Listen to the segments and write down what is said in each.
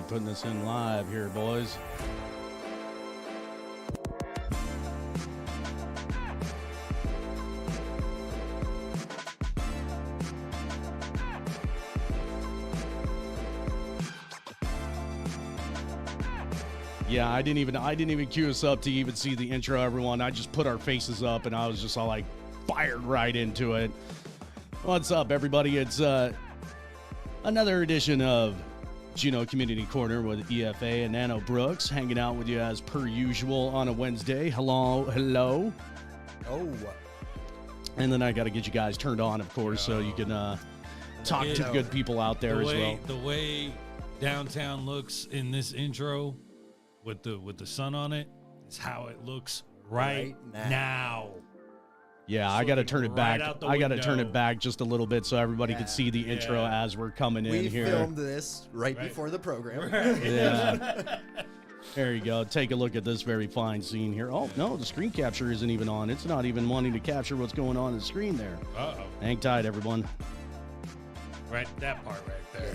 Already putting this in live here, boys. Yeah, I didn't even cue us up to even see the intro, everyone. I just put our faces up, and I was just all like fired right into it. What's up, everybody? It's another edition of Juneau Community Corner with EFA and Nano Brooks, hanging out with you as per usual on a Wednesday. Hello. Oh. And then I got to get you guys turned on, of course, so you can talk to the good people out there as well. The way downtown looks in this intro with the sun on it is how it looks right now. Yeah, I got to turn it back. I got to turn it back just a little bit so everybody can see the intro as we're coming in here. We filmed this right before the program. Yeah. There you go. Take a look at this very fine scene here. Oh, no, the screen capture isn't even on. It's not even wanting to capture what's going on the screen there. Uh-oh. Hang tight, everyone. Right, that part right there.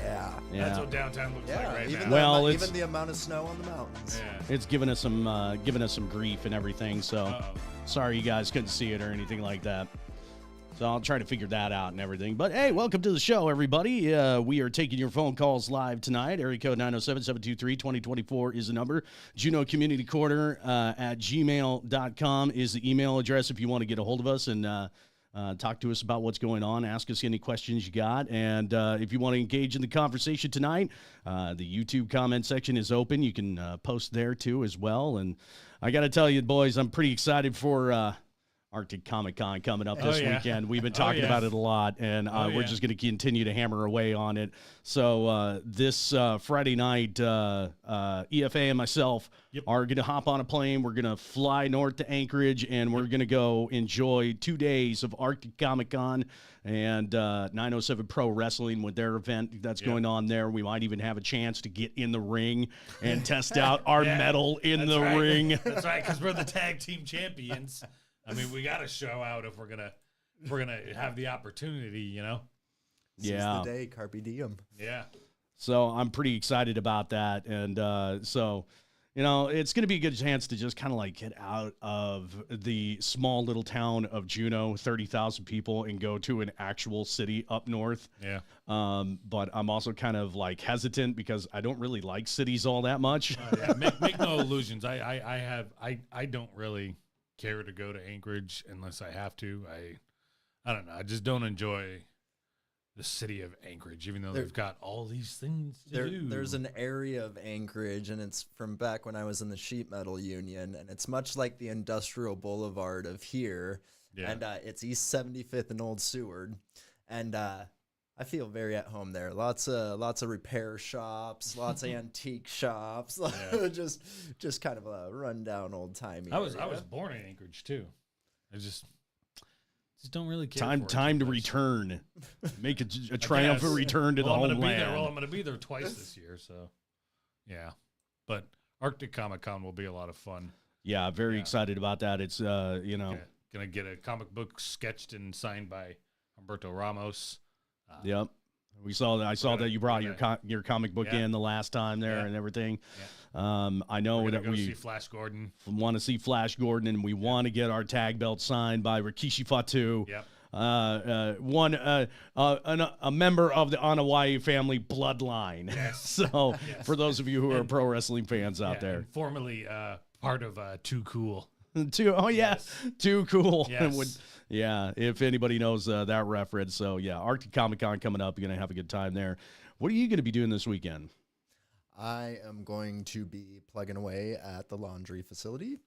Yeah. That's what downtown looks like right now. Well, even the amount of snow on the mountains. Yeah. It's giving us some grief and everything, so sorry you guys couldn't see it or anything like that. So I'll try to figure that out and everything. But hey, welcome to the show, everybody. We are taking your phone calls live tonight. Area code 907-723-2024 is the number. Juneau Community Corner at gmail.com is the email address if you want to get a hold of us and talk to us about what's going on. Ask us any questions you got. And if you want to engage in the conversation tonight, the YouTube comment section is open. You can post there, too, as well. And I got to tell you, boys, I'm pretty excited for Arctic Comic-Con coming up this weekend. We've been talking about it a lot, and we're just going to continue to hammer away on it. So this Friday night, EFA and myself are going to hop on a plane. We're going to fly north to Anchorage, and we're going to go enjoy 2 days of Arctic Comic-Con and 907 Pro Wrestling with their event that's going on there. We might even have a chance to get in the ring and test out our metal in the ring. That's right, because we're the tag team champions. I mean, we got to show out if we're gonna have the opportunity, you know. Seize the day, carpe diem. Yeah. So I'm pretty excited about that, and so you know, it's gonna be a good chance to just kind of like get out of the small little town of Juneau, 30,000 people, and go to an actual city up north. Yeah. But I'm also kind of like hesitant because I don't really like cities all that much. Make no illusions. I don't really care to go to Anchorage unless I have to. I don't know. I just don't enjoy the city of Anchorage, even though they've got all these things to do. There's an area of Anchorage, and it's from back when I was in the sheet metal union, and it's much like the industrial boulevard of here. Yeah. And it's East 75th and Old Seward, and I feel very at home there. Lots of repair shops, lots of antique shops. Just kind of a rundown old timey. I was born in Anchorage too. I just don't really care. Time to return. Make a triumphant return to the homeland. I'm going to be there twice this year. So yeah, but Arctic Comic-Con will be a lot of fun. Yeah, very excited about that. It's gonna get a comic book sketched and signed by Humberto Ramos. Yep. We saw that. I saw that you brought your comic book in the last time there and everything. Yeah. I know that we see Flash Gordon. Want to see Flash Gordon, and we want to get our tag belt signed by Rikishi Fatu. Yep. A member of the Hawaii family bloodline. Yes. So for those of you who are pro wrestling fans out there, formerly part of Too Cool. Too cool. Yes. If anybody knows that reference. So, Arctic Comic-Con coming up. You're going to have a good time there. What are you going to be doing this weekend? I am going to be plugging away at the laundry facility.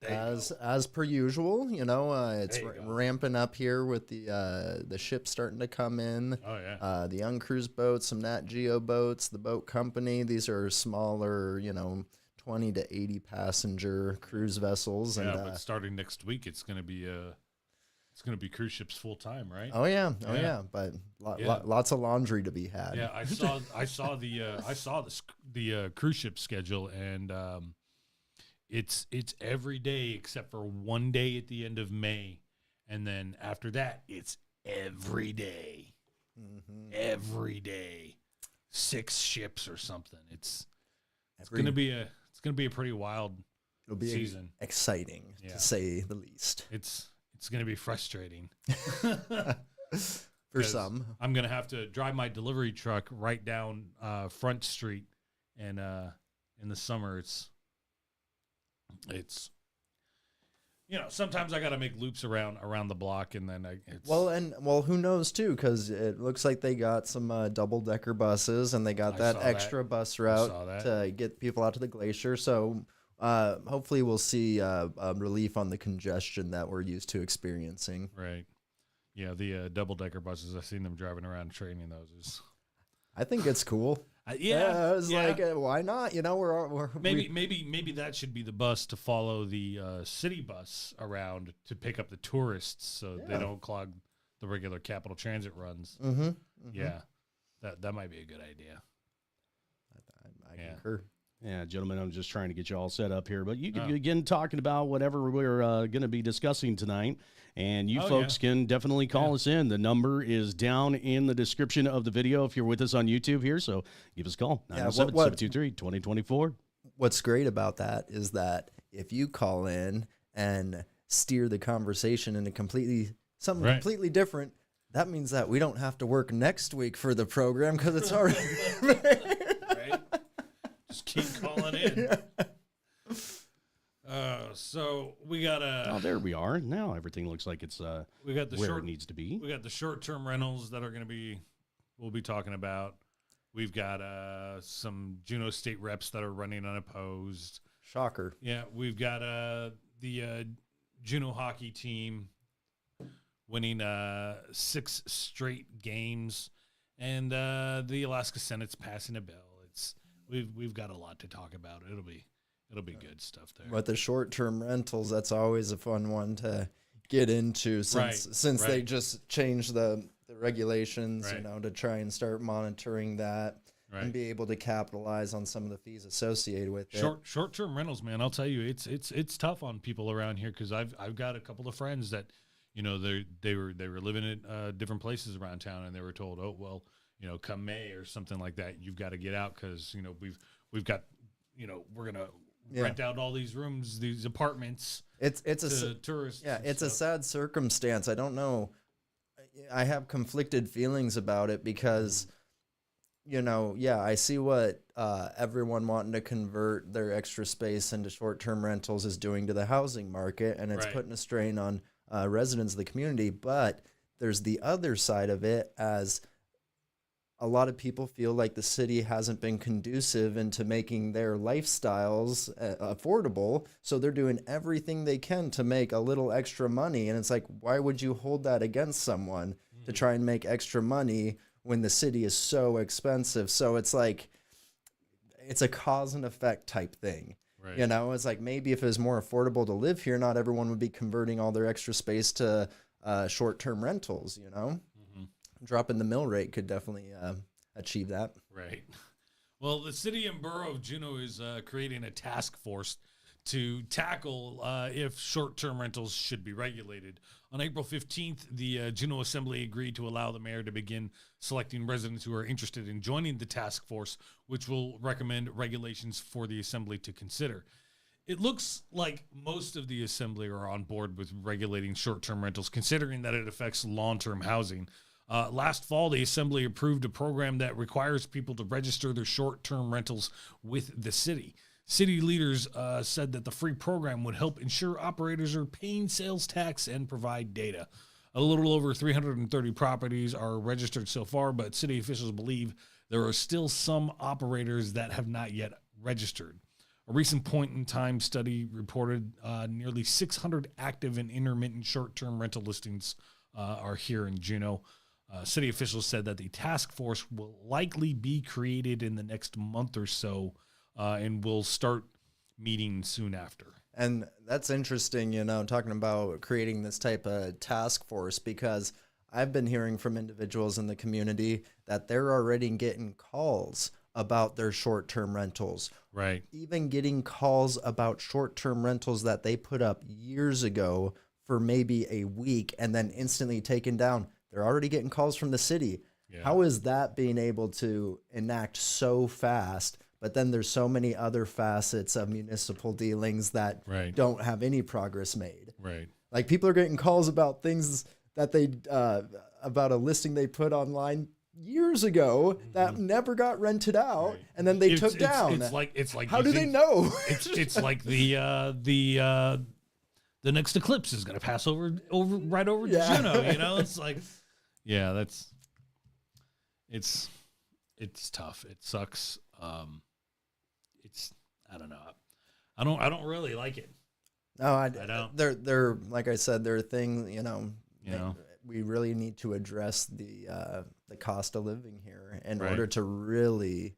As per usual, it's ramping up here with the ships starting to come in. Oh, yeah. The uncruised boats, some Nat Geo boats, the boat company. These are smaller, 20 to 80 passenger cruise vessels. Yeah, but starting next week, it's going to be cruise ships full time, right? Oh yeah. But lots of laundry to be had. Yeah, I saw the cruise ship schedule, and it's every day except for one day at the end of May, and then after that, it's every day, every day, 6 ships or something. It's It's gonna be a pretty wild season. Exciting to say the least. It's gonna be frustrating. For some. I'm gonna have to drive my delivery truck right down Front Street, and in the summer it's sometimes I got to make loops around the block, and then who knows too, because it looks like they got some double-decker buses, and they got that extra bus route to get people out to the glacier. So hopefully we'll see relief on the congestion that we're used to experiencing. Right. Yeah, the double-decker buses, I've seen them driving around training those. I think it's cool. I was like, why not? We're maybe that should be the bus to follow the city bus around to pick up the tourists, so they don't clog the regular Capital Transit runs. Mm-hmm. Yeah, that might be a good idea. I concur. Yeah, gentlemen, I'm just trying to get you all set up here, but you can begin talking about whatever we're going to be discussing tonight, and you folks can definitely call us in. The number is down in the description of the video if you're with us on YouTube here, so give us a call, 907-723-2024. What's great about that is that if you call in and steer the conversation into completely different, that means that we don't have to work next week for the program because it's already Just keep calling in. So we got there we are. Now everything looks like it's we got the where it needs to be. We got the short-term rentals that are going to be we'll be talking about. We've got some Juneau State reps that are running unopposed. Shocker. Yeah, we've got the Juneau hockey team winning 6 straight games, and the Alaska Senate's passing a bill. We've got a lot to talk about. It'll be good stuff there. But the short-term rentals, that's always a fun one to get into since they just changed the regulations, to try and start monitoring that and be able to capitalize on some of the fees associated with it. Short-term rentals, man, I'll tell you, it's tough on people around here because I've got a couple of friends that they were living at different places around town, and they were told, oh well, come May or something like that, you've got to get out because we've got we're gonna rent out all these rooms, these apartments. It's to tourists. Yeah, it's a sad circumstance. I don't know. I have conflicted feelings about it because, I see what everyone wanting to convert their extra space into short-term rentals is doing to the housing market, and it's putting a strain on residents of the community. But there's the other side of it, as a lot of people feel like the city hasn't been conducive into making their lifestyles affordable. So they're doing everything they can to make a little extra money. And it's like, why would you hold that against someone to try and make extra money when the city is so expensive? So it's like, it's a cause and effect type thing. Right. It's like, maybe if it was more affordable to live here, not everyone would be converting all their extra space to short-term rentals, Dropping the mill rate could definitely achieve that. Right. Well, the city and borough of Juneau is creating a task force to tackle if short-term rentals should be regulated. On April 15th, the Juneau Assembly agreed to allow the mayor to begin selecting residents who are interested in joining the task force, which will recommend regulations for the Assembly to consider. It looks like most of the Assembly are on board with regulating short-term rentals, considering that it affects long-term housing. Last fall, the Assembly approved a program that requires people to register their short-term rentals with the city. City leaders said that the free program would help ensure operators are paying sales tax and provide data. A little over 330 properties are registered so far, but city officials believe there are still some operators that have not yet registered. A recent point-in-time study reported nearly 600 active and intermittent short-term rental listings are here in Juneau. City officials said that the task force will likely be created in the next month or so and will start meeting soon after. And that's interesting, talking about creating this type of task force, because I've been hearing from individuals in the community that they're already getting calls about their short-term rentals. Right. Even getting calls about short-term rentals that they put up years ago for maybe a week and then instantly taken down. They're already getting calls from the city. Yeah. How is that being able to enact so fast? But then there's so many other facets of municipal dealings that don't have any progress made. Right. Like people are getting calls about things that they about a listing they put online years ago that never got rented out, and then they took down. It's like how do they know? It's like the next eclipse is going to pass over Juneau. You know, it's like, yeah, it's tough. It sucks. I don't know. I don't really like it. No, I don't. They're like I said, there are things, we really need to address the cost of living here in order to really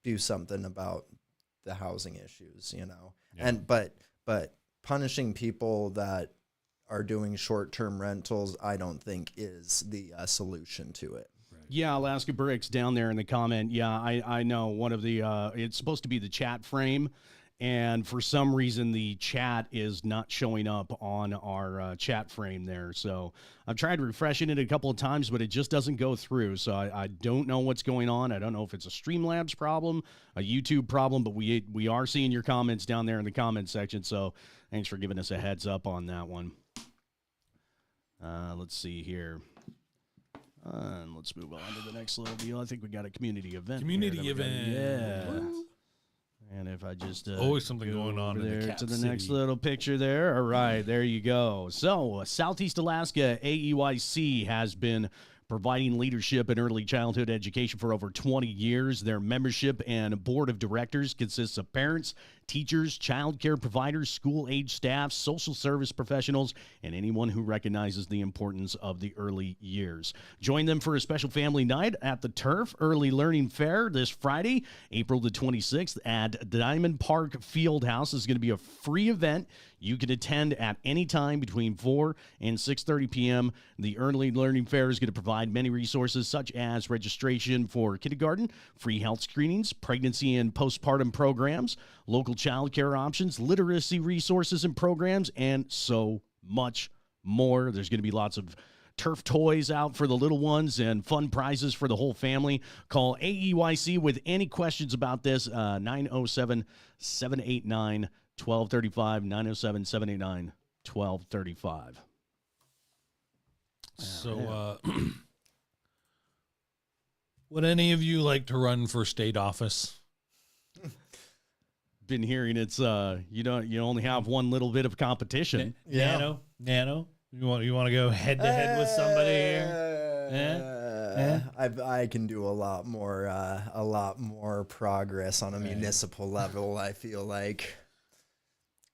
do something about the housing issues, and but punishing people that are doing short-term rentals, I don't think is the solution to it. Yeah, Alaska Bricks down there in the comment. Yeah, I know one of the, it's supposed to be the chat frame, and for some reason the chat is not showing up on our chat frame there. So I've tried refreshing it a couple of times, but it just doesn't go through. So I don't know what's going on. I don't know if it's a Streamlabs problem, a YouTube problem, but we are seeing your comments down there in the comment section. So thanks for giving us a heads up on that one. Let's see here. And let's move on to the next little deal. I think we got a community event. Yeah. And if I just always something going on there in the Cap to the City. next little picture there. All right, there you go. So Southeast Alaska AEYC has been providing leadership in early childhood education for over 20 years. Their membership and board of directors consists of parents, teachers, child care providers, school-age staff, social service professionals, and anyone who recognizes the importance of the early years. Join them for a special family night at the Turf Early Learning Fair this Friday, April the 26th at Diamond Park Fieldhouse. This is going to be a free event. You can attend at any time between 4 and 6:30 p.m. The Early Learning Fair is going to provide many resources such as registration for kindergarten, free health screenings, pregnancy and postpartum programs, local child care options, literacy resources and programs, and so much more. There's going to be lots of turf toys out for the little ones and fun prizes for the whole family. Call AEYC with any questions about this, 907-789-1235, 907-789-1235. So, would any of you like to run for state office? Been hearing it's you only have one little bit of competition. Nano, you want to go head to head with somebody here? I can do a lot more progress on a municipal level, I feel like.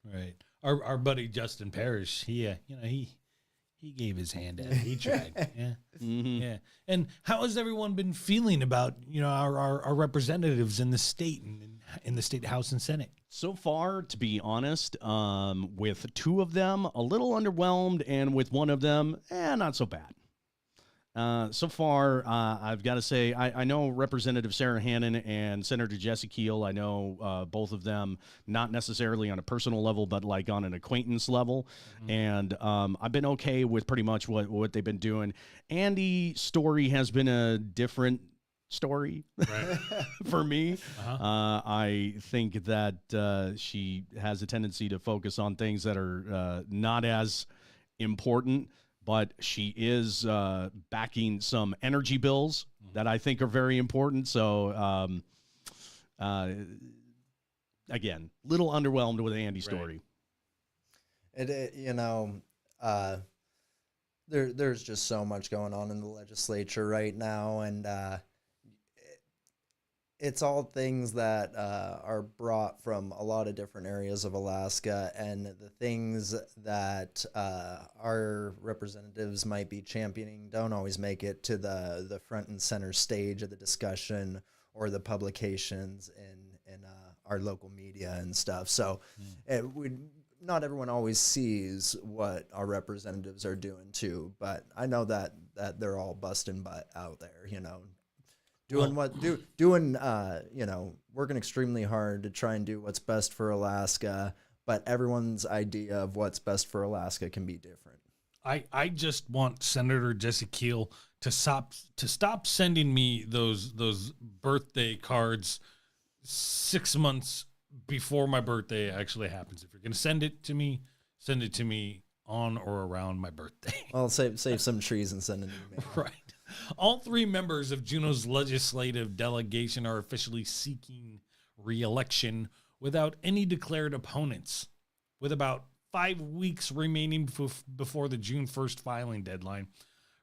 Right. Our buddy Justin Parrish, he gave his hand out. He tried. Yeah. Mm-hmm. Yeah. And how has everyone been feeling about, our representatives in the state and in the state House and Senate? So far, to be honest, with two of them, a little underwhelmed, and with one of them, not so bad. So far, I've got to say, I know Representative Sarah Hannon and Senator Jesse Keel. I know both of them, not necessarily on a personal level, but like on an acquaintance level. Mm-hmm. And I've been okay with pretty much what they've been doing. Andy's story has been a different story for me. Uh-huh. I think that she has a tendency to focus on things that are not as important, but she is backing some energy bills that I think are very important. So, again, little underwhelmed with Andy's story. There's just so much going on in the legislature right now, and it's all things that are brought from a lot of different areas of Alaska, and the things that our representatives might be championing don't always make it to the front and center stage of the discussion or the publications in our local media and stuff. So not everyone always sees what our representatives are doing too, but I know that they're all busting butt out there, working extremely hard to try and do what's best for Alaska, but everyone's idea of what's best for Alaska can be different. I just want Senator Jesse Keel to stop sending me those birthday cards 6 months before my birthday actually happens. If you're going to send it to me on or around my birthday. Well, save some trees and send an email. Right. All 3 members of Juneau's legislative delegation are officially seeking re-election without any declared opponents, with about 5 weeks remaining before the June 1st filing deadline.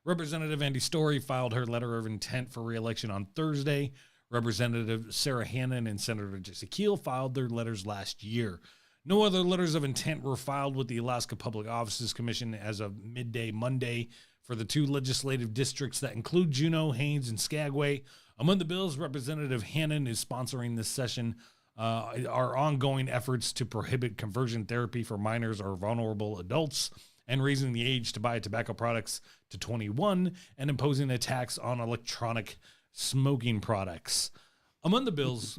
Representative Andy Story filed her letter of intent for re-election on Thursday. Representative Sarah Hannon and Senator Jesse Keel filed their letters last year. No other letters of intent were filed with the Alaska Public Offices Commission as of midday Monday for the 2 legislative districts that include Juneau, Haines, and Skagway. Among the bills Representative Hannon is sponsoring this session are ongoing efforts to prohibit conversion therapy for minors or vulnerable adults, and raising the age to buy tobacco products to 21, and imposing a tax on electronic smoking products. Among the bills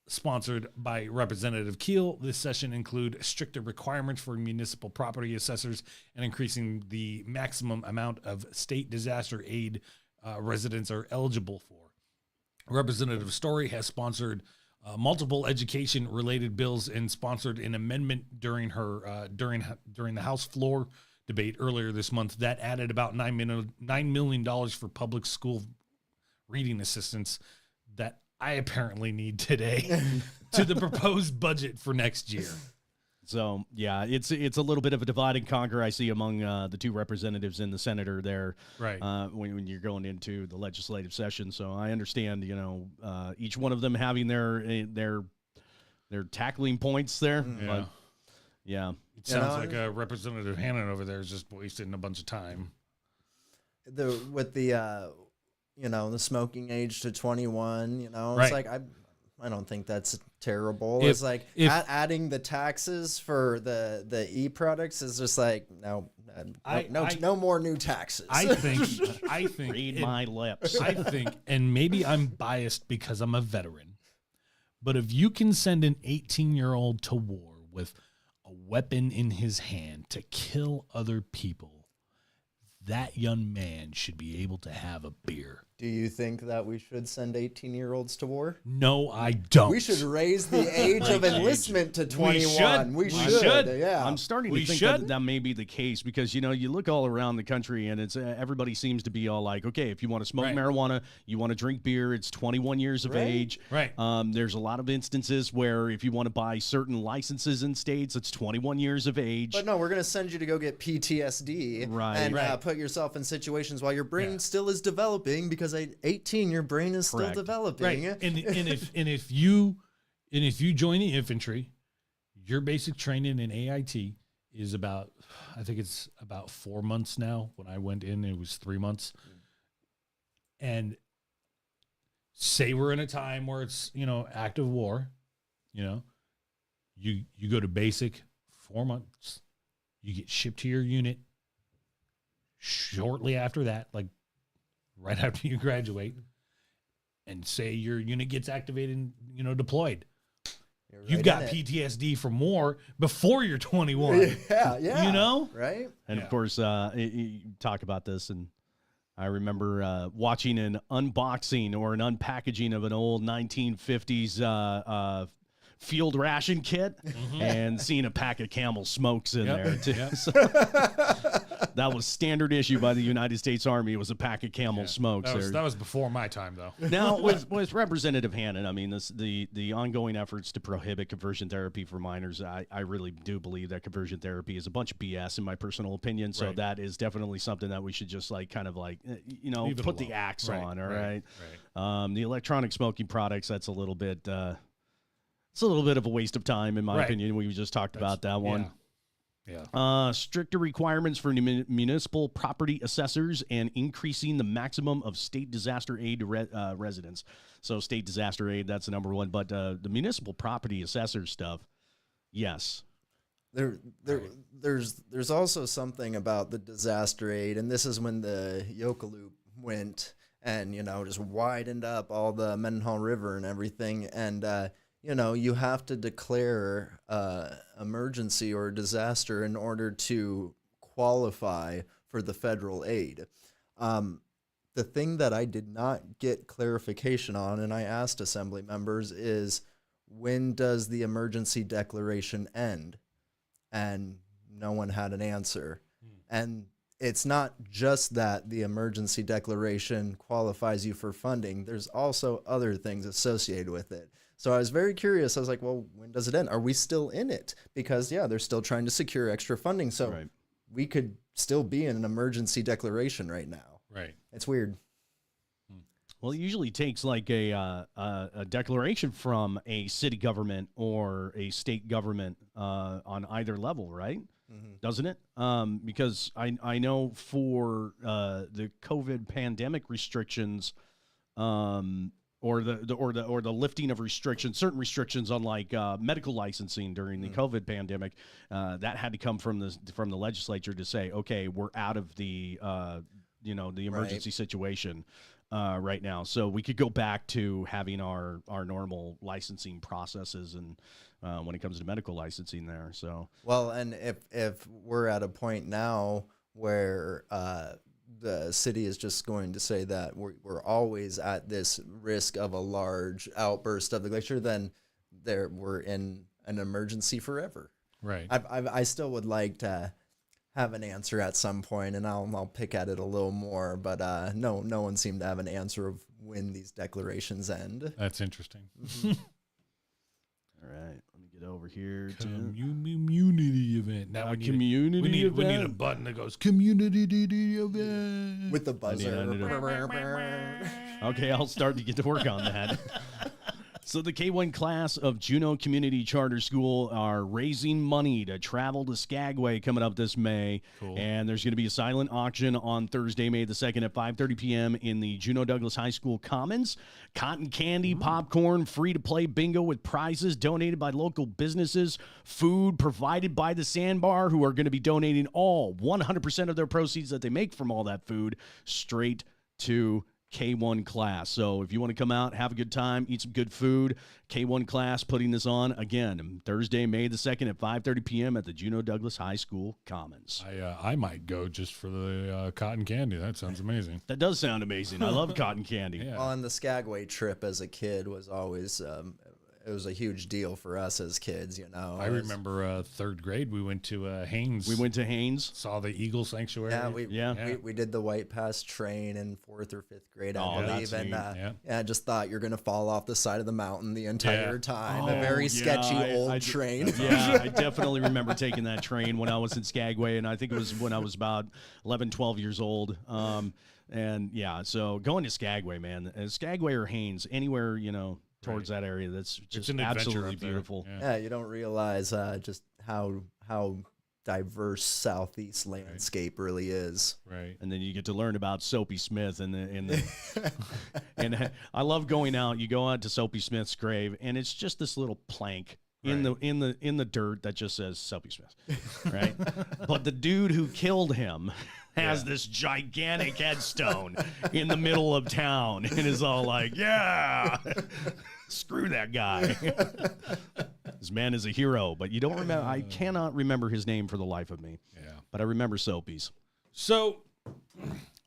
sponsored by Representative Keel this session include stricter requirements for municipal property assessors and increasing the maximum amount of state disaster aid residents are eligible for. Representative Story has sponsored multiple education-related bills and sponsored an amendment during her during the House floor debate earlier this month that added about $9 million for public school reading assistance that I apparently need today to the proposed budget for next year. So, yeah, it's a little bit of a divide and conquer I see among the 2 representatives and the senator there, right? When you're going into the legislative session. So I understand, each one of them having their tackling points there. Yeah. But, yeah. It sounds like Representative Hannon over there is just wasting a bunch of time. With the smoking age to 21, right. It's like I don't think that's terrible. It's like adding the taxes for the e-products is just like no more new taxes. I think read my lips. I think, and maybe I'm biased because I'm a veteran, but if you can send an 18-year-old to war with a weapon in his hand to kill other people, that young man should be able to have a beer. Do you think that we should send 18-year-olds to war? No, I don't. We should raise the age of enlistment to 21. We should. Yeah. I'm starting to think that may be the case because, you look all around the country and it's everybody seems to be all like, okay, if you want to smoke marijuana, you want to drink beer, it's 21 years of age. Right. There's a lot of instances where if you want to buy certain licenses in states, it's 21 years of age. But no, we're going to send you to go get PTSD and put yourself in situations while your brain still is developing because at 18 your brain is still developing. Right. And if you join the infantry, your basic training in AIT is about, I think it's about 4 months now. When I went in, it was 3 months. And say we're in a time where it's, active war, you go to basic 4 months, you get shipped to your unit. Shortly after that, like right after you graduate, and say your unit gets activated and, deployed. You've got PTSD from war before you're 21. Yeah. Right? And of course, you talk about this, and I remember watching an unboxing or an unpackaging of an old 1950s field ration kit and seeing a pack of Camel Smokes in there too. Yep. So, that was standard issue by the United States Army. It was a pack of Camel Smokes. That was before my time, though. Now, with Representative Hannon, I mean, the ongoing efforts to prohibit conversion therapy for minors, I really do believe that conversion therapy is a bunch of BS, in my personal opinion. So that is definitely something that we should just put the axe on. All right. The electronic smoking products, that's a little bit. It's a little bit of a waste of time, in my opinion. We just talked about that one. Yeah. Stricter requirements for municipal property assessors and increasing the maximum of state disaster aid residents. So state disaster aid, that's the number one. But the municipal property assessor stuff, yes. There's also something about the disaster aid, and this is when the Yokaloo went and, just widened up all the Mendenhall River and everything. And, you have to declare emergency or disaster in order to qualify for the federal aid. The thing that I did not get clarification on, and I asked assembly members, is when does the emergency declaration end? And no one had an answer. And it's not just that the emergency declaration qualifies you for funding. There's also other things associated with it. So I was very curious. I was like, well, when does it end? Are we still in it? Because, yeah, they're still trying to secure extra funding. So we could still be in an emergency declaration right now. Right. It's weird. Well, it usually takes like a declaration from a city government or a state government on either level, right? Doesn't it? Because I know for the COVID pandemic restrictions, or the lifting of restrictions, certain restrictions on like medical licensing during the COVID pandemic, that had to come from the legislature to say, okay, we're out of the the emergency situation right now, so we could go back to having our normal licensing processes and when it comes to medical licensing there. So well, and if we're at a point now where the city is just going to say that we're always at this risk of a large outburst of the glacier, then we're in an emergency forever. Right. I still would like to have an answer at some point, and I'll pick at it a little more. But no one seemed to have an answer of when these declarations end. That's interesting. All right, let me get over here to community event. Now we need a button that goes community event with the buzzer. Okay, I'll start to get to work on that. So the K1 class of Juneau Community Charter School are raising money to travel to Skagway coming up this May. Cool. And there's going to be a silent auction on Thursday, May the 2nd at 5:30 p.m. in the Juneau Douglas High School Commons. Cotton candy, popcorn, free-to-play bingo with prizes donated by local businesses, food provided by the Sandbar, who are going to be donating all 100% of their proceeds that they make from all that food straight to K1 class. So if you want to come out, have a good time, eat some good food, K1 class putting this on again Thursday, May the 2nd at 5:30 p.m. at the Juneau Douglas High School Commons. I might go just for the cotton candy. That sounds amazing. That does sound amazing. I love cotton candy. Yeah. Well, and the Skagway trip as a kid was always it was a huge deal for us as kids, you know. I remember third grade, we went to Haynes. We went to Haynes. Saw the Eagle Sanctuary. Yeah, we did the White Pass train in 4th or 5th grade, I believe. And I just thought you're going to fall off the side of the mountain the entire time. A very sketchy old train. Yeah, I definitely remember taking that train when I was in Skagway, and I think it was when I was about 11, 12 years old. And yeah, so going to Skagway, man, Skagway or Haynes, anywhere, towards that area, that's just absolutely beautiful. Yeah, you don't realize just how diverse southeast landscape really is. Right. And then you get to learn about Soapy Smith and and I love going out. You go out to Soapy Smith's grave, and it's just this little plank in the dirt that just says Soapy Smith, right? But the dude who killed him has this gigantic headstone in the middle of town and is all like, yeah, screw that guy. This man is a hero, but you don't remember. I cannot remember his name for the life of me. Yeah. But I remember Soapy's. So,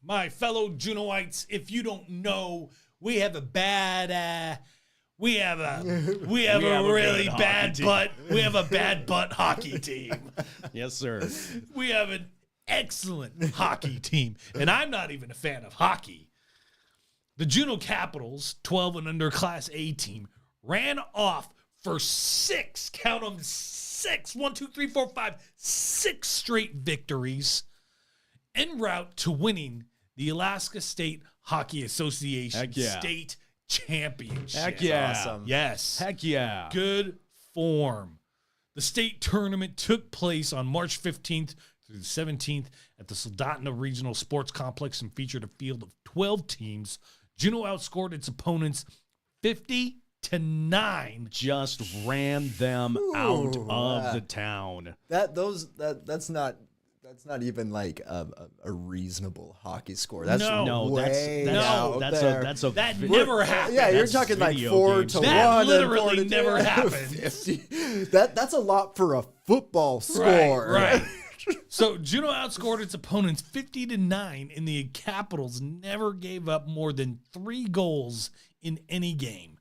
my fellow Juneauites, if you don't know, we have a bad we have a really bad butt hockey team. Yes, sir. We have an excellent hockey team, and I'm not even a fan of hockey. The Juneau Capitals 12 and under Class A team ran off for 6, count them, 6, 1, 2, 3, 4, 5, 6 straight victories en route to winning the Alaska State Hockey Association state championship. Heck yeah. Awesome. Yes. Heck yeah. Good form. The state tournament took place on March 15th through the 17th at the Soldotna Regional Sports Complex and featured a field of 12 teams. Juneau outscored its opponents 50-9. Just ran them out of the town. That's not even like a reasonable hockey score. That's No. No, way That never happened. Yeah, you're talking like video 4 games. to That 1. literally and 4 to never 2. happened. 50. That's a lot for a football score. Right. So Juneau outscored its opponents 50-9, and the Capitals never gave up more than 3 goals in any game.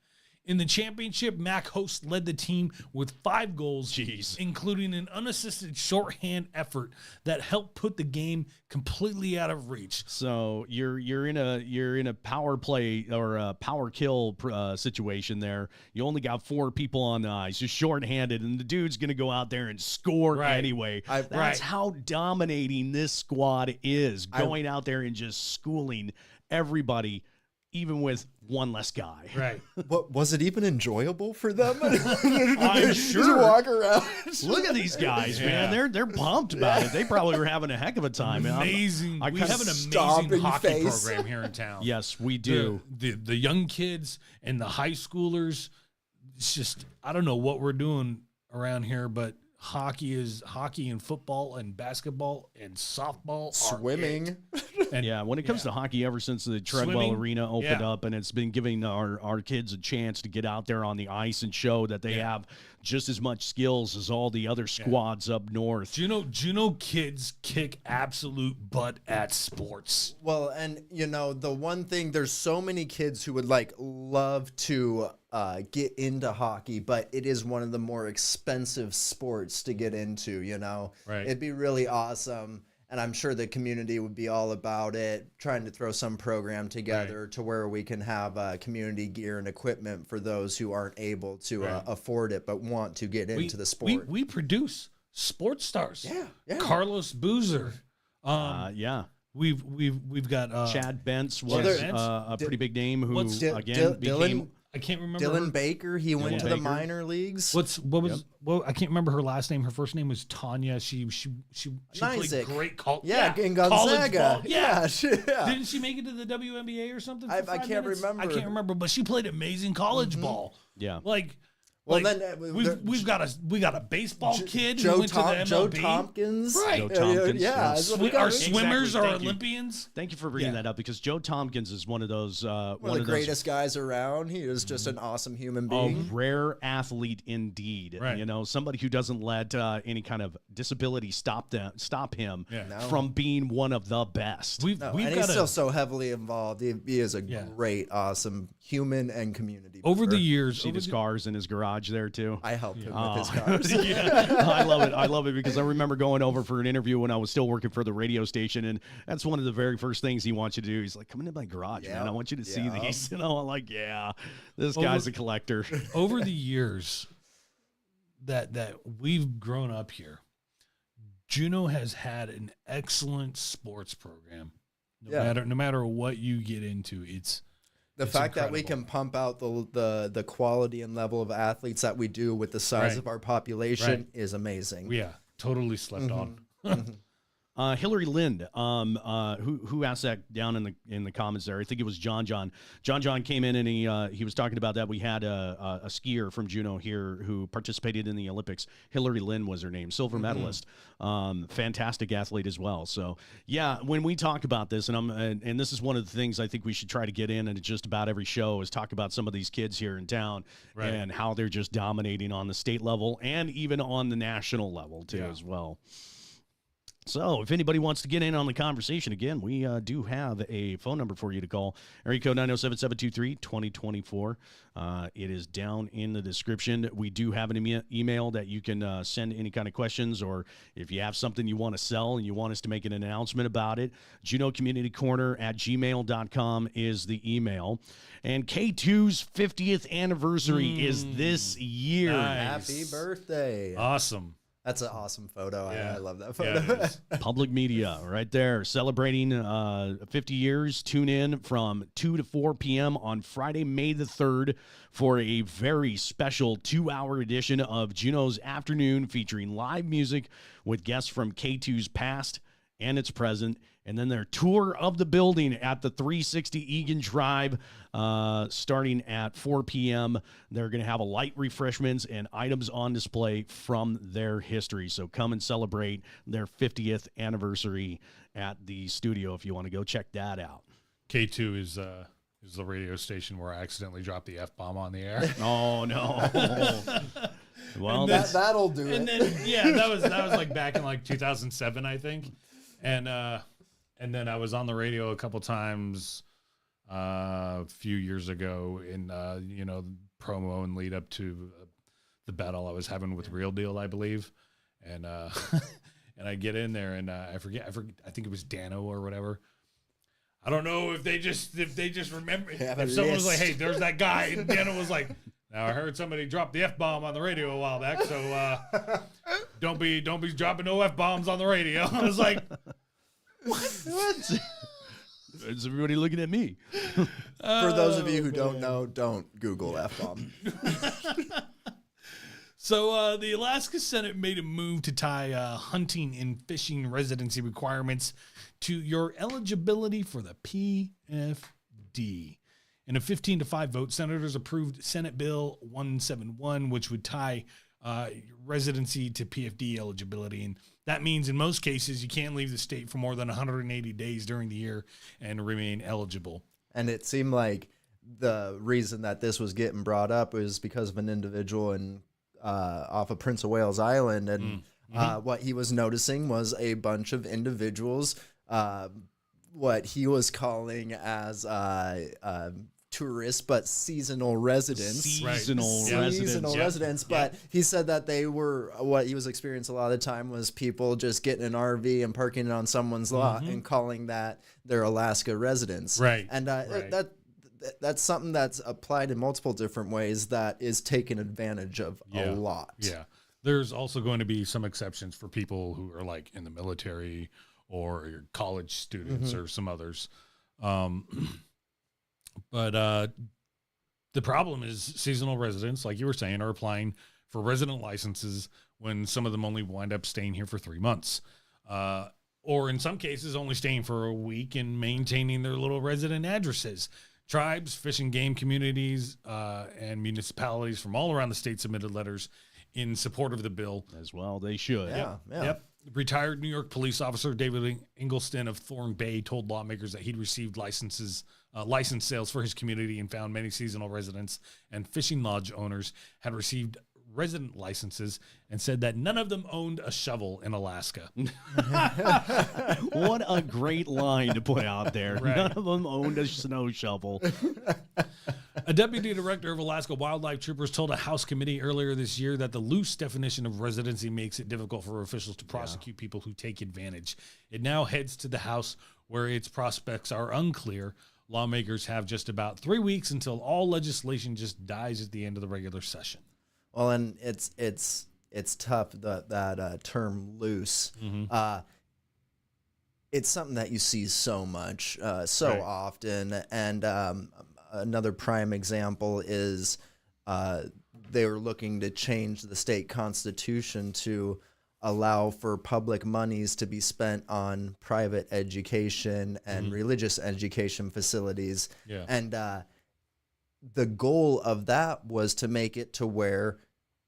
In the championship, Mac Host led the team with 5 goals, including an unassisted shorthand effort that helped put the game completely out of reach. So you're in a power play or a power kill situation there. You only got 4 people on the ice. You're shorthanded, and the dude's going to go out there and score anyway. That's how dominating this squad is, going out there and just schooling everybody, even with one less guy. Right. What was it even enjoyable for them? I'm sure. Just walk around. Look at these guys, man. They're pumped about it. They probably were having a heck of a time. Amazing. We have an Stomping amazing hockey face. program here in town. Yes, we do. The young kids and the high schoolers. It's just, I don't know what we're doing around here, but hockey and football and basketball and softball, swimming. And yeah, when it comes to hockey, ever since the Treadwell Arena opened up, and it's been giving our kids a chance to get out there on the ice and show that they have just as much skills as all the other squads up north. Juneau kids kick absolute butt at sports. Well, and the one thing, there's so many kids who would love to get into hockey, but it is one of the more expensive sports to get into, Right. It'd be really awesome. And I'm sure the community would be all about it, trying to throw some program together to where we can have community gear and equipment for those who aren't able to afford it but want to get into the sport. We produce sports stars. Yeah. Carlos Boozer. We've got Chad Bentz was a pretty big name who became. I can't remember. Dylan Baker, he went to the minor leagues. I can't remember her last name. Her first name was Tanya. She played great in Gonzaga. College ball. Yeah. Didn't she make it to the WNBA or something? I can't remember. I can't remember, but she played amazing college ball. Yeah. We've got a baseball kid who went to the MLB. Joe Tompkins. Right. Joe Tompkins. Yeah. Our swimmers are Thank you. Olympians. Thank you for bringing that up, because Joe Tompkins is one of those one of the greatest guys around. He is just an awesome human being. A rare athlete indeed. Right. Somebody who doesn't let any kind of disability stop him No. from being one of the best. We've He's still so heavily involved. He is a great, awesome human and community over member. the years. See the scars in his garage there too. I helped him with his cars. I love it. I love it because I remember going over for an interview when I was still working for the radio station, and that's one of the very first things he wants you to do. He's like, "Come into my garage, man. I want you to see these." I'm like, "Yeah, this guy's a collector." Over the years that we've grown up here, Juneau has had an excellent sports program. No matter what you get into, it's fact that we can pump out the quality and level of athletes that we do with the size of our population is amazing. Yeah, totally slept on. Hillary Lind, who asked that down in the comments there. I think it was John. John came in and he was talking about that. We had a skier from Juneau here who participated in the Olympics. Hillary Lind was her name, silver medalist, fantastic athlete as well. So yeah, when we talk about this, and this is one of the things I think we should try to get in just about every show, is talk about some of these kids here in town and how they're just dominating on the state level and even on the national level too as well. So if anybody wants to get in on the conversation, again, we do have a phone number for you to call. Area code 907-723-2024. It is down in the description. We do have an email that you can send any kind of questions, or if you have something you want to sell and you want us to make an announcement about it, JuneauCommunityCorner@gmail.com is the email. And K2's 50th anniversary is this year. Nice. Happy birthday. Awesome. That's an awesome photo. Yeah. I love that photo. Yeah, Public media right there celebrating 50 years. Tune in from 2 to 4 p.m. on Friday, May the 3rd for a very special 2-hour edition of Juneau's Afternoon, featuring live music with guests from K2's past and its present, and then their tour of the building at the 360 Egan Drive starting at 4 p.m. They're going to have a light refreshments and items on display from their history. So come and celebrate their 50th anniversary at the studio if you want to go check that out. K2 is the radio station where I accidentally dropped the F-bomb on the air. Oh, no. Well, that'll do and it. Then that was like back in like 2007, I think. And then I was on the radio a couple times a few years ago, and promo and lead up to the battle I was having with Real Deal, I believe. And and I get in there and I forget, I think it was Dano or whatever. I don't know if they just remember. If someone was like, "Hey, there's that guy," and Dano was like, "Now I heard somebody drop the F-bomb on the radio a while back, so don't be dropping no F-bombs on the radio." I was like, What? Is everybody looking at me? For those of you who don't know, don't Google F-bomb. So the Alaska Senate made a move to tie hunting and fishing residency requirements to your eligibility for the PFD. In a 15-5 vote, senators approved Senate Bill 171, which would tie residency to PFD eligibility. And that means in most cases, you can't leave the state for more than 180 days during the year and remain eligible. And it seemed like the reason that this was getting brought up was because of an individual in off of Prince of Wales Island, and what he was noticing was a bunch of individuals, what he was calling as tourists, but seasonal residents. Seasonal residents. But he said that they were, what he was experiencing a lot of the time was people just getting an RV and parking it on someone's lot and calling that their Alaska residents. Right. And that's something that's applied in multiple different ways that is taken advantage of a lot. Yeah. There's also going to be some exceptions for people who are like in the military or your college students or some others. But the problem is seasonal residents, like you were saying, are applying for resident licenses when some of them only wind up staying here for 3 months. Or in some cases, only staying for a week and maintaining their little resident addresses. Tribes, fish and game communities, and municipalities from all around the state submitted letters in support of the bill. As well, they should. Yeah. Retired New York police officer David Ingleston of Thorn Bay told lawmakers that he'd received license sales for his community and found many seasonal residents and fishing lodge owners had received resident licenses and said that none of them owned a shovel in Alaska. What a great line to put out there. Right. None of them owned a snow shovel. A deputy director of Alaska Wildlife Troopers told a House committee earlier this year that the loose definition of residency makes it difficult for officials to prosecute people who take advantage. It now heads to the House, where its prospects are unclear. Lawmakers have just about 3 weeks until all legislation just dies at the end of the regular session. Well, and it's tough, that term loose. It's something that you see so much, often. And another prime example is they were looking to change the state constitution to allow for public monies to be spent on private education and religious education facilities. Yeah. And the goal of that was to make it to where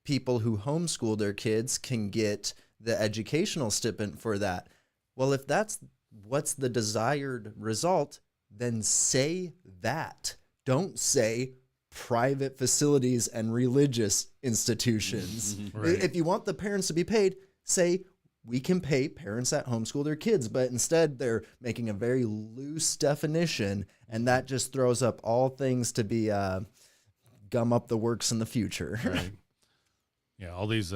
people who homeschool their kids can get the educational stipend for that. Well, if that's what's the desired result, then say that. Don't say private facilities and religious institutions. Right. If you want the parents to be paid, say we can pay parents that homeschool their kids. But instead, they're making a very loose definition, and that just throws up all things to be gum up the works in the future. Right. Yeah, all these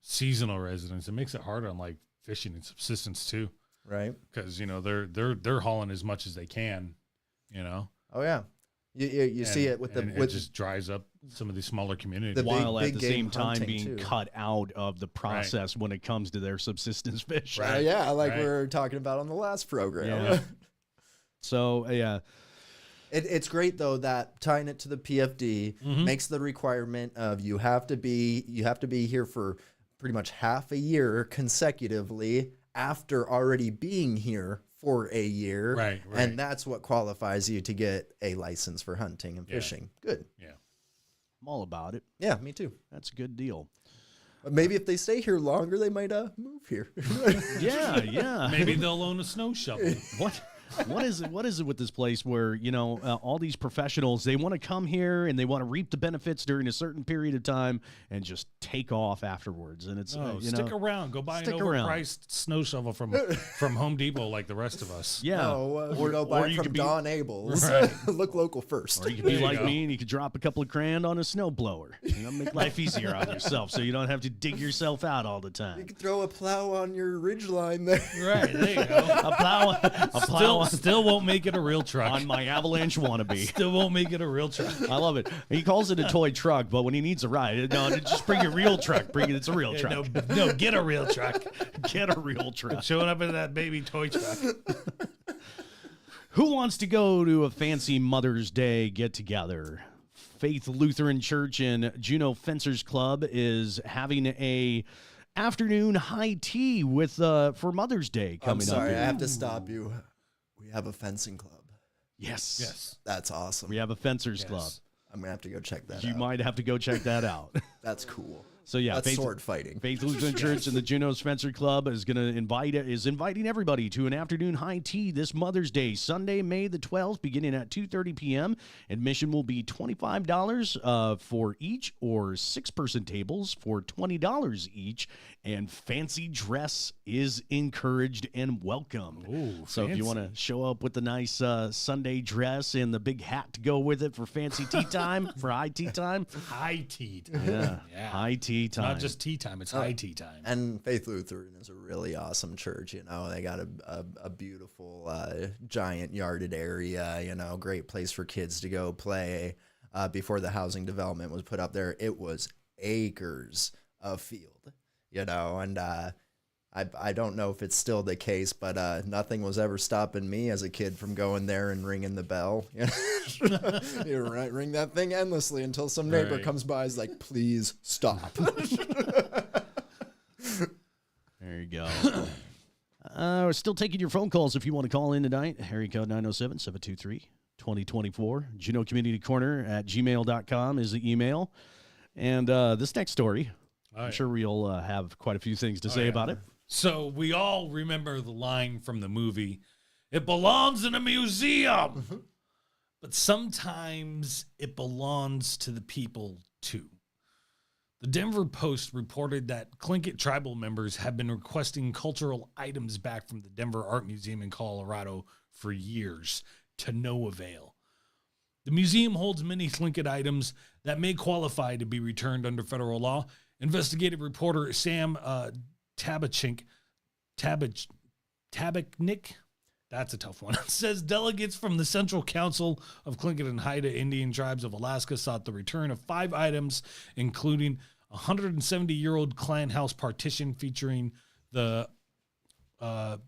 seasonal residents, it makes it hard on like fishing and subsistence too. Right. Because, you know, they're hauling as much as they can, you know. Oh yeah. You see it with it just dries up some of these smaller communities. While at big the game same time hunting, being too. cut out of the process when it comes to their subsistence fish. Right. Yeah, like Right. we were talking about on the last program. Yeah. So, yeah. It's great though that tying it to the PFD makes the requirement of you have to be here for pretty much half a year consecutively after already being here for a year. Right. And that's what qualifies you to get a license for hunting and fishing. Good. Yeah. I'm all about it. Yeah, me too. That's a good deal. But maybe if they stay here longer, they might move here. Yeah. Maybe they'll own a snow shovel. What? What is it with this place where, all these professionals, they want to come here and they want to reap the benefits during a certain period of time and just take off afterwards. And it's, stick around. Go buy an stick around. overpriced snow shovel from Home Depot like the rest of us. Yeah. Or go buy it from Don Abel's. Right. Look local first. Or you could be like me and you could drop a couple of grand on a snow blower. Make life easier on yourself so you don't have to dig yourself out all the time. You could throw a plow on your ridge line there. Right, there you go. A plow Still won't make it a real truck. on my Avalanche wannabe. Still won't make it a real truck. I love it. He calls it a toy truck, but when he needs a ride, no, just bring your real truck. It's a real truck. No, get a real truck. Get a real truck. Showing up in that baby toy truck. Who wants to go to a fancy Mother's Day get-together? Faith Lutheran Church and Juneau Fencers Club is having a afternoon high tea with for Mother's Day coming up. I'm sorry, I have to stop you. We have a fencing club. Yes. That's awesome. We have a Fencers Club. I'm going to have to go check that out. You might have to go check that out. That's cool. So yeah, that's sword fighting. Faith Lutheran Church and the Juneau Fencer Club is inviting everybody to an afternoon high tea this Mother's Day, Sunday, May the 12th, beginning at 2:30 p.m. Admission will be $25 for each, or 6-person tables for $20 each, and fancy dress is encouraged and welcomed. Ooh, so if you want to show up with the nice Sunday dress and the big hat to go with it for fancy tea time, for high tea time. High tea time. Yeah. High tea time. Not just tea time, it's high tea time. And Faith Lutheran is a really awesome church. They got a beautiful giant yarded area, great place for kids to go play. Before the housing development was put up there, it was acres of field, and I don't know if it's still the case, but nothing was ever stopping me as a kid from going there and ringing the bell. You ring that thing endlessly until some neighbor comes by and is like, please stop. There you go. We're still taking your phone calls if you want to call in tonight. Area code 907-723-2024. Juneau Community Corner at gmail.com is the email. And this next story, I'm sure we'll have quite a few things to say about it. So we all remember the line from the movie, "It belongs in a museum." Mm-hmm. But sometimes it belongs to the people, too. The Denver Post reported that Tlingit tribal members have been requesting cultural items back from the Denver Art Museum in Colorado for years, to no avail. The museum holds many Tlingit items that may qualify to be returned under federal law. Investigative reporter Sam Tabachnik, that's a tough one, says delegates from the Central Council of Tlingit and Haida Indian Tribes of Alaska sought the return of 5 items, including a 170-year-old clan house partition featuring the Nanya.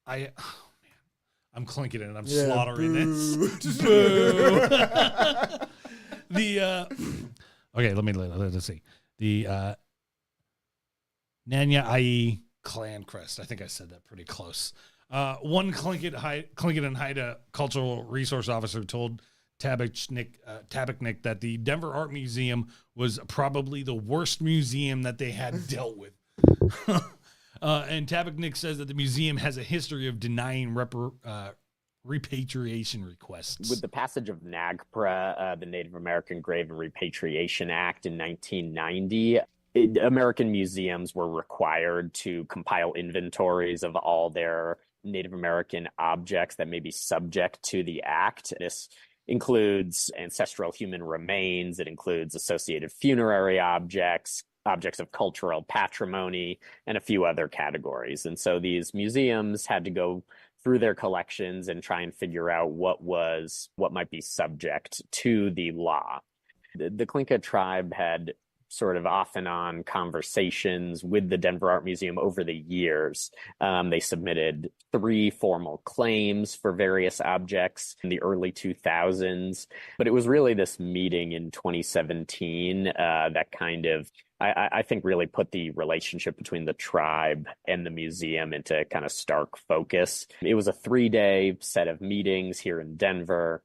I'm clinking it and I'm slaughtering this. Boo. Okay, let's see. The Nanya Ai clan crest. I think I said that pretty close. One Tlingit and Haida cultural resource officer told Tabachnik that the Denver Art Museum was probably the worst museum that they had dealt with. And Tabachnik says that the museum has a history of denying repatriation requests. With the passage of NAGPRA, the Native American Grave and Repatriation Act in 1990, American museums were required to compile inventories of all their Native American objects that may be subject to the act. This includes ancestral human remains. It includes associated funerary objects, objects of cultural patrimony, and a few other categories. And so these museums had to go through their collections and try and figure out what might be subject to the law. The Tlingit tribe had sort of off and on conversations with the Denver Art Museum over the years. They submitted 3 formal claims for various objects in the early 2000s, but it was really this meeting in 2017 that kind of, I think, really put the relationship between the tribe and the museum into kind of stark focus. It was a 3-day set of meetings here in Denver.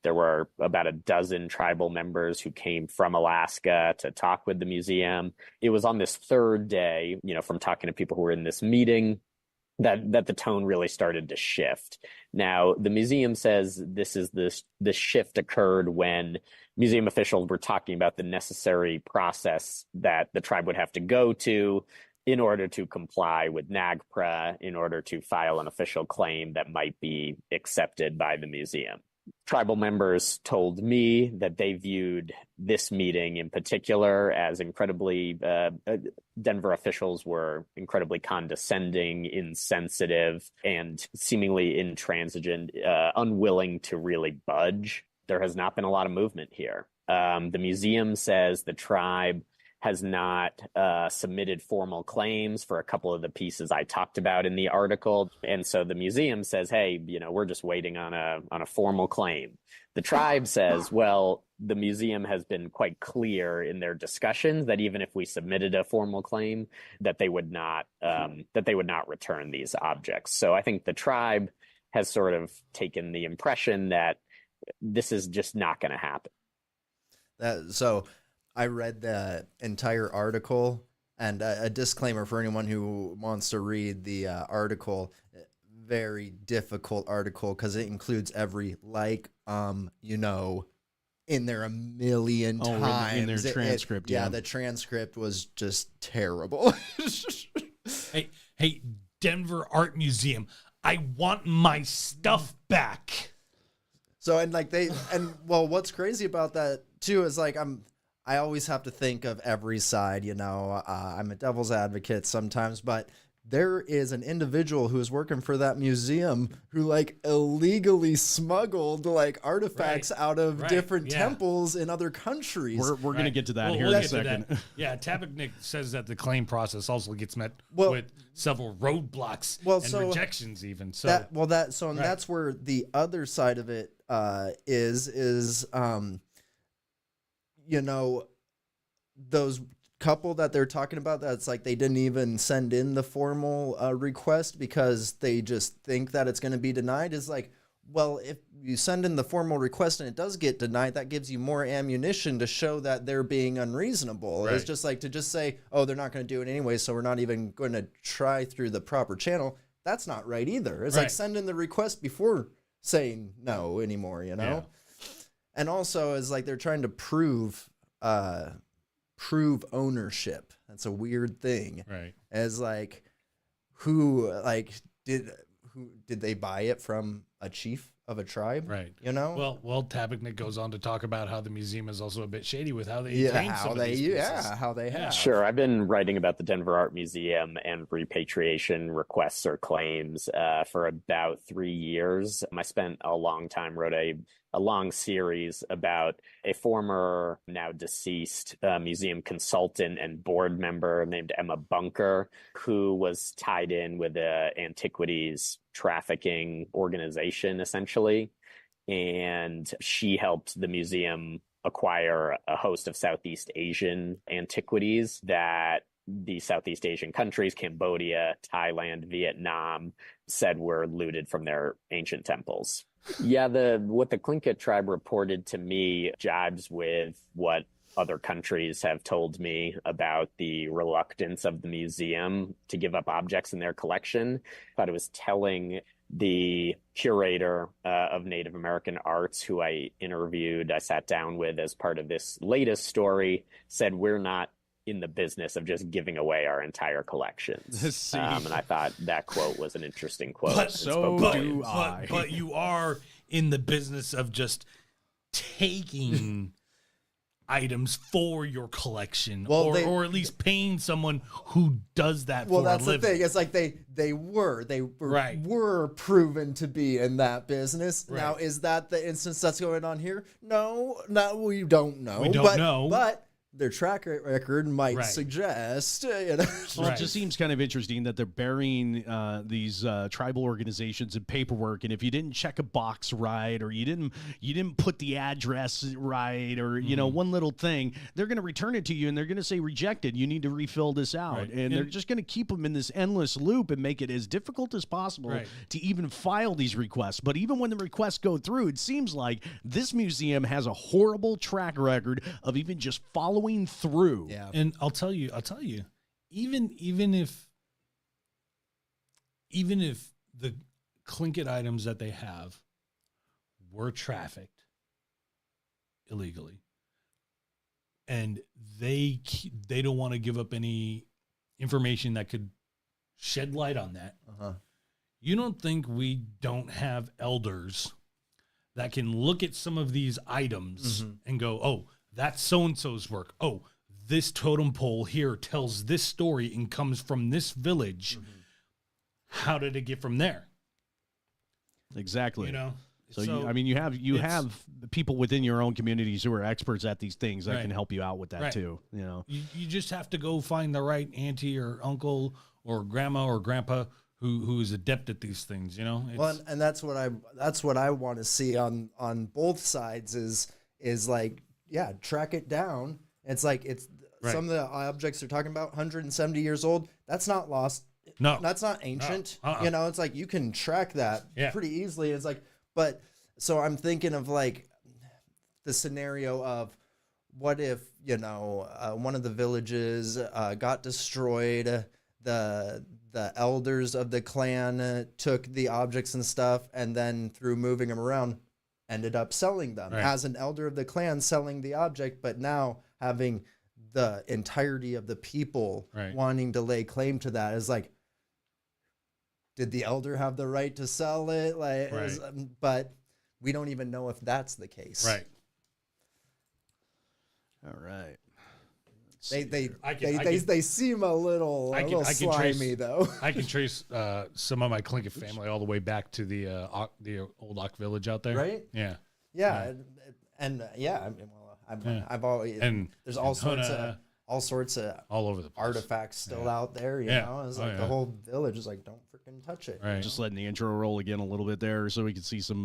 There were about a dozen tribal members who came from Alaska to talk with the museum. It was on this 3rd day, from talking to people who were in this meeting, that the tone really started to shift. Now, the museum says this shift occurred when museum officials were talking about the necessary process that the tribe would have to go to in order to comply with NAGPRA, in order to file an official claim that might be accepted by the museum. Tribal members told me that they viewed this meeting in particular as incredibly, Denver officials were incredibly condescending, insensitive, and seemingly intransigent, unwilling to really budge. There has not been a lot of movement here. The museum says the tribe has not submitted formal claims for a couple of the pieces I talked about in the article. And so the museum says, hey, we're just waiting on a formal claim. The tribe says, well, the museum has been quite clear in their discussions that even if we submitted a formal claim, that they would not return these objects. So I think the tribe has sort of taken the impression that this is just not going to happen. So I read the entire article, and a disclaimer for anyone who wants to read the article. Very difficult article because it includes every in there a million times. In their transcript. Yeah, the transcript was just terrible. Hey, Denver Art Museum, I want my stuff back. So, what's crazy about that too is I always have to think of every side, I'm a devil's advocate sometimes, but there is an individual who is working for that museum who illegally smuggled artifacts out of different temples in other countries. We're going to get to that here in a second. Yeah, Tabachnik says that the claim process also gets met with several roadblocks and rejections even. So that's where the other side of it is those couple that they're talking about, that's they didn't even send in the formal request because they just think that it's going to be denied, is well, if you send in the formal request and it does get denied, that gives you more ammunition to show that they're being unreasonable. Right. It's just to just say, oh, they're not going to do it anyway, so we're not even going to try through the proper channel. That's not right either. It's send in the request before saying no anymore, Yeah. And also is they're trying to prove ownership. That's a weird thing. Right. As who did they buy it from a chief of a tribe? Right. Well, Tabachnik goes on to talk about how the museum is also a bit shady with how they how they have. Sure. I've been writing about the Denver Art Museum and repatriation requests or claims for about 3 years. I spent a long time, wrote a long series about a former, now deceased museum consultant and board member named Emma Bunker, who was tied in with the antiquities trafficking organization, essentially. And she helped the museum acquire a host of Southeast Asian antiquities that the Southeast Asian countries, Cambodia, Thailand, Vietnam, said were looted from their ancient temples. Yeah, what the Tlingit tribe reported to me jibes with what other countries have told me about the reluctance of the museum to give up objects in their collection. I thought it was telling. The curator of Native American arts, who I sat down with as part of this latest story, said, we're not in the business of just giving away our entire collections. And I thought that quote was an interesting quote. But you are in the business of just taking items for your collection, or at least paying someone who does that for a living. Well, that's the thing. It's were proven to be in that business. Right. Now, is that the instance that's going on here? No, we don't know. We don't know. But their track record might suggest. Well, it just seems kind of interesting that they're burying these tribal organizations in paperwork, and if you didn't check a box right, or you didn't put the address right, or one little thing, they're going to return it to you and they're going to say rejected. You need to refill this out, and they're just going to keep them in this endless loop and make it as difficult as possible to even file these requests. But even when the requests go through, it seems like this museum has a horrible track record of even just following through. Yeah. And I'll tell you, even even if the Tlingit items that they have were trafficked illegally, and they don't want to give up any information that could shed light on that. You don't think we don't have elders that can look at some of these items and go, oh, that's so-and-so's work. Oh, this totem pole here tells this story and comes from this village. How did it get from there? Exactly. You know? So you have people within your own communities who are experts at these things that can help you out with that too. You know, you just have to go find the right auntie or uncle or grandma or grandpa who is adept at these things. You know, well, and that's what I want to see on both sides is like, yeah, track it down. It's like some of the objects they're talking about 170 years old. That's not lost. No, that's not ancient. You know, it's like you can track that pretty easily. It's like. But so I'm thinking of like the scenario of what if, you know, one of the villages got destroyed. The elders of the clan took the objects and stuff, and then through moving them around, ended up selling them as an elder of the clan selling the object, but now having the entirety of the people wanting to lay claim to that is like, did the elder have the right to sell it? Like, but we don't even know if that's the case. Right. All right. They seem a little slimy though. I can trace some of my Tlingit family all the way back to the old Ock village out there. Right. Yeah. Yeah. And I mean, well, I've always there's all sorts of all over the place. Artifacts still out there, you know. It's like the whole village is like, don't freaking touch it. Right. Just letting the intro roll again a little bit there so we can see some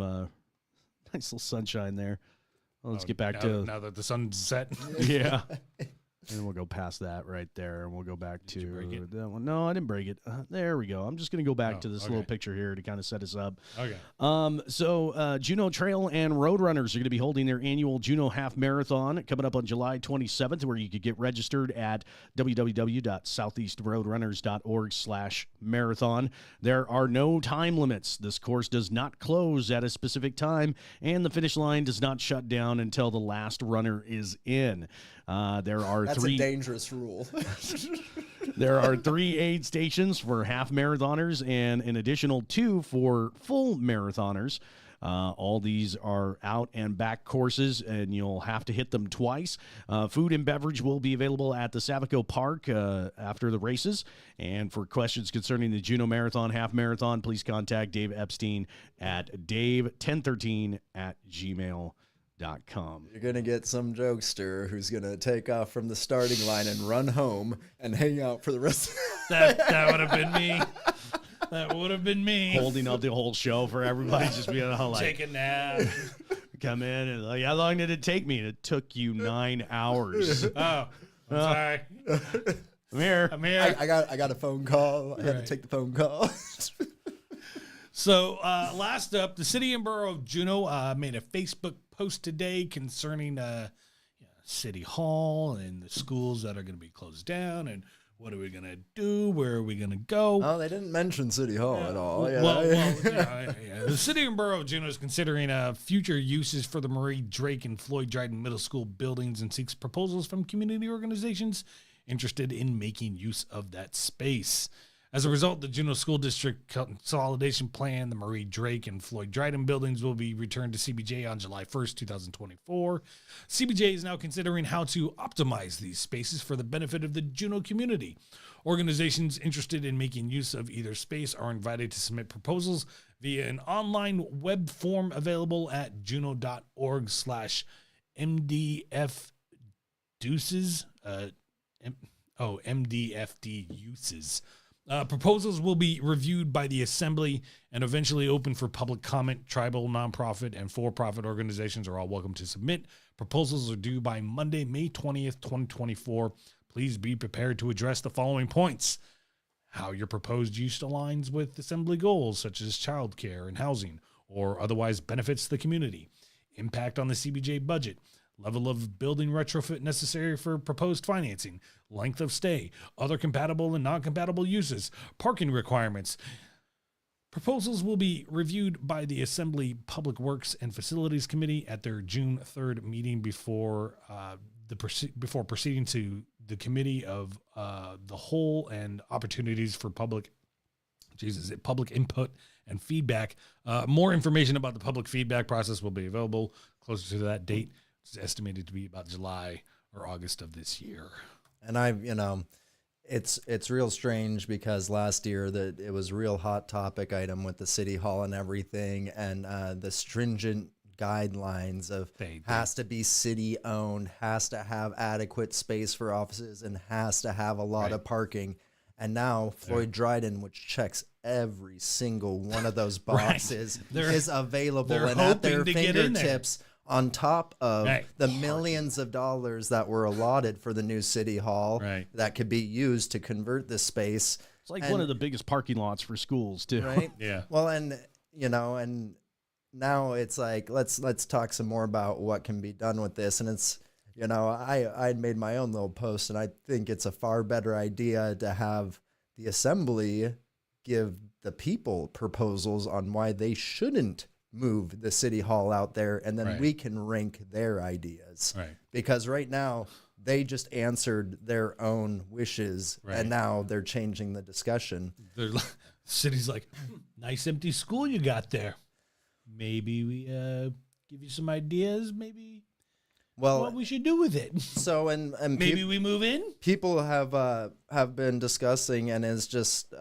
nice little sunshine there. Well, let's get back to now that the sun's set. Yeah. And we'll go past that right there, and we'll go back to that one. No, I didn't break it. There we go. I'm just going to go back to this little picture here to kind of set us up. Okay. So Juneau Trail and Roadrunners are going to be holding their annual Juneau Half Marathon coming up on July 27th, where you could get registered at www.southeastroadrunners.org/marathon. There are no time limits. This course does not close at a specific time, and the finish line does not shut down until the last runner is in. There are That's a dangerous rule. There are 3 aid stations for half marathoners and an additional 2 for full marathoners. All these are out and back courses, and you'll have to hit them twice. Food and beverage will be available at the Savico Park after the races. And for questions concerning the Juneau Marathon Half Marathon, please contact Dave Epstein at dave1013@gmail.com. You're going to get some jokester who's going to take off from the starting line and run home and hang out for the rest of that would have been me. That would have been me. Holding up the whole show for everybody, just being like, take a nap. Come in and like, how long did it take me? It took you 9 hours. Oh, I'm sorry. I'm here. I got a phone call. I had to take the phone call. So last up, the city and borough of Juneau made a Facebook post today concerning City Hall and the schools that are going to be closed down and what are we going to do? Where are we going to go? Oh, they didn't mention City Hall at all. The city and borough of Juneau is considering future uses for the Marie Drake and Floyd Dryden Middle School buildings and seeks proposals from community organizations interested in making use of that space. As a result, the Juneau School District Consolidation Plan, the Marie Drake and Floyd Dryden buildings will be returned to CBJ on July 1st, 2024. CBJ is now considering how to optimize these spaces for the benefit of the Juneau community. Organizations interested in making use of either space are invited to submit proposals via an online web form available at juneau.org/MDF-Deuces. MDFD uses. Proposals will be reviewed by the Assembly and eventually open for public comment. Tribal, nonprofit, and for-profit organizations are all welcome to submit. Proposals are due by Monday, May 20th, 2024. Please be prepared to address the following points. How your proposed use aligns with Assembly goals, such as childcare and housing, or otherwise benefits the community. Impact on the CBJ budget. Level of building retrofit necessary for proposed financing, length of stay, other compatible and non-compatible uses, parking requirements, Proposals will be reviewed by the Assembly Public Works and Facilities Committee at their June 3rd meeting before proceeding to the Committee of the Whole and opportunities for public input and feedback. More information about the public feedback process will be available closer to that date. It's estimated to be about July or August of this year. And it's real strange because last year that it was a real hot topic item with the city hall and everything, and the stringent guidelines of has to be city owned, has to have adequate space for offices, and has to have a lot of parking. And now Floyd Dryden, which checks every single one of those boxes, is available and at their fingertips. On top of the millions of dollars that were allotted for the new city hall that could be used to convert this space. It's like one of the biggest parking lots for schools too. Right? Yeah. Well, and now it's like, let's talk some more about what can be done with this. And it's, I made my own little post, and I think it's a far better idea to have the assembly give the people proposals on why they shouldn't move the city hall out there, and then we can rank their ideas. Right. Because right now they just answered their own wishes, and now they're changing the discussion. The city's like, nice empty school you got there. Maybe we give you some ideas, maybe what we should do with it. So and maybe we move in. People have been discussing, and it's just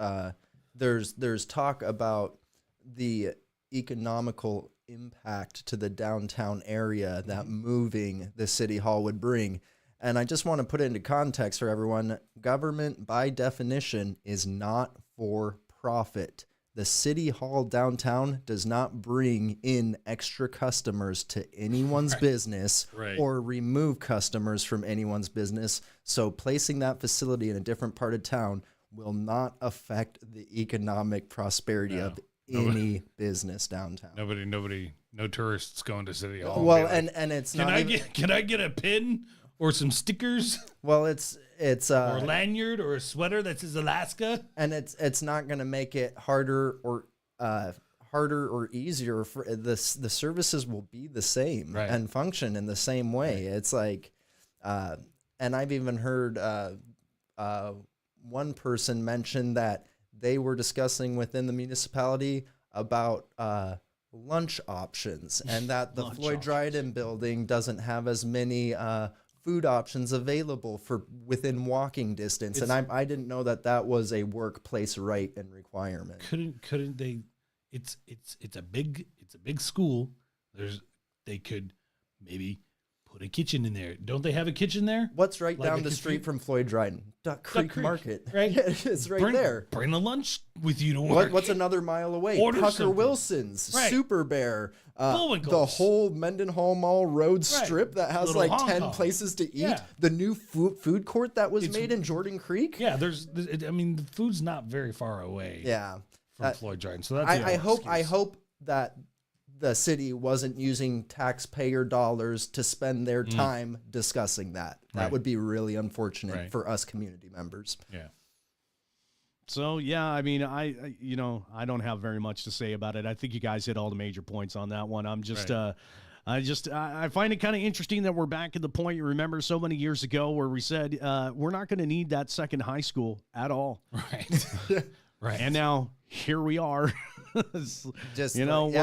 there's talk about the economical impact to the downtown area that moving the city hall would bring. And I just want to put it into context for everyone. Government, by definition, is not for profit. The city hall downtown does not bring in extra customers to anyone's business or remove customers from anyone's business. So placing that facility in a different part of town will not affect the economic prosperity of any business downtown. No tourists going to City Hall. Well, and it's can I get a pin or some stickers? Well, it's or a lanyard or a sweater that says Alaska. And it's not going to make it harder or easier for this. The services will be the same and function in the same way. It's like, and I've even heard one person mention that they were discussing within the municipality about lunch options, and that the Floyd Dryden building doesn't have as many food options available for within walking distance. And I didn't know that was a workplace right and requirement. Couldn't they? It's a big school. They could maybe put a kitchen in there. Don't they have a kitchen there? What's right down the street from Floyd Dryden? Duck Creek Market. Right? Yeah, it's right there. Bring a lunch with you to work. What's another mile away? Order Tucker something. Wilson's, Super Bear, Bullwinkles. the whole Mendenhall Mall Road strip that has Little like Hong 10 Kong. places to eat. Yeah. The new food court that was made in Jordan Creek. Yeah, the food's not very far away. Yeah. From Floyd Dryden. So that's I hope that the city wasn't using taxpayer dollars to spend their time discussing that. That would be really unfortunate for us community members. Yeah. So, yeah, I mean, I don't have very much to say about it. I think you guys hit all the major points on that one. I'm just, I find it kind of interesting that we're back at the point you remember so many years ago where we said we're not going to need that second high school at all. Right. Right. And now here we are. Where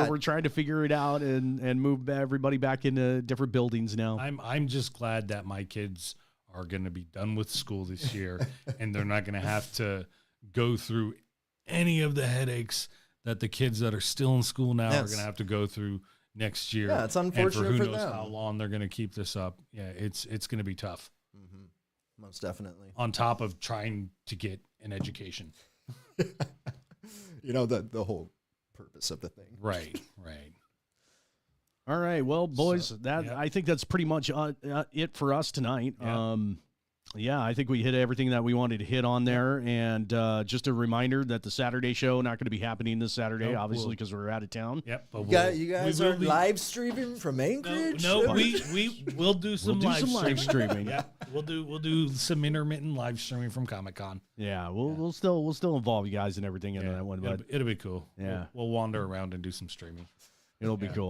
we're trying to figure it out and move everybody back into different buildings now. I'm just glad that my kids are going to be done with school this year and they're not going to have to go through any of the headaches that the kids that are still in school now are going to have to go through next year. Yeah, it's unfortunate and for who knows them. how long they're going to keep this up. Yeah, it's going to be tough. Mm-hmm. Most definitely. On top of trying to get an education. The whole purpose of the thing. Right. All right, well, boys, I think that's pretty much it for us tonight. Yeah. Yeah, I think we hit everything that we wanted to hit on there. And just a reminder that the Saturday show not going to be happening this Saturday, Nope, obviously, because we're out of town. Yep. But You guys are live streaming from Anchorage? No, we'll do some live streaming. Yeah, we'll do some intermittent live streaming from Comic-Con. Yeah, we'll still involve you guys and everything into that one. But It'll be cool. Yeah. We'll wander around and do some streaming. It'll be cool.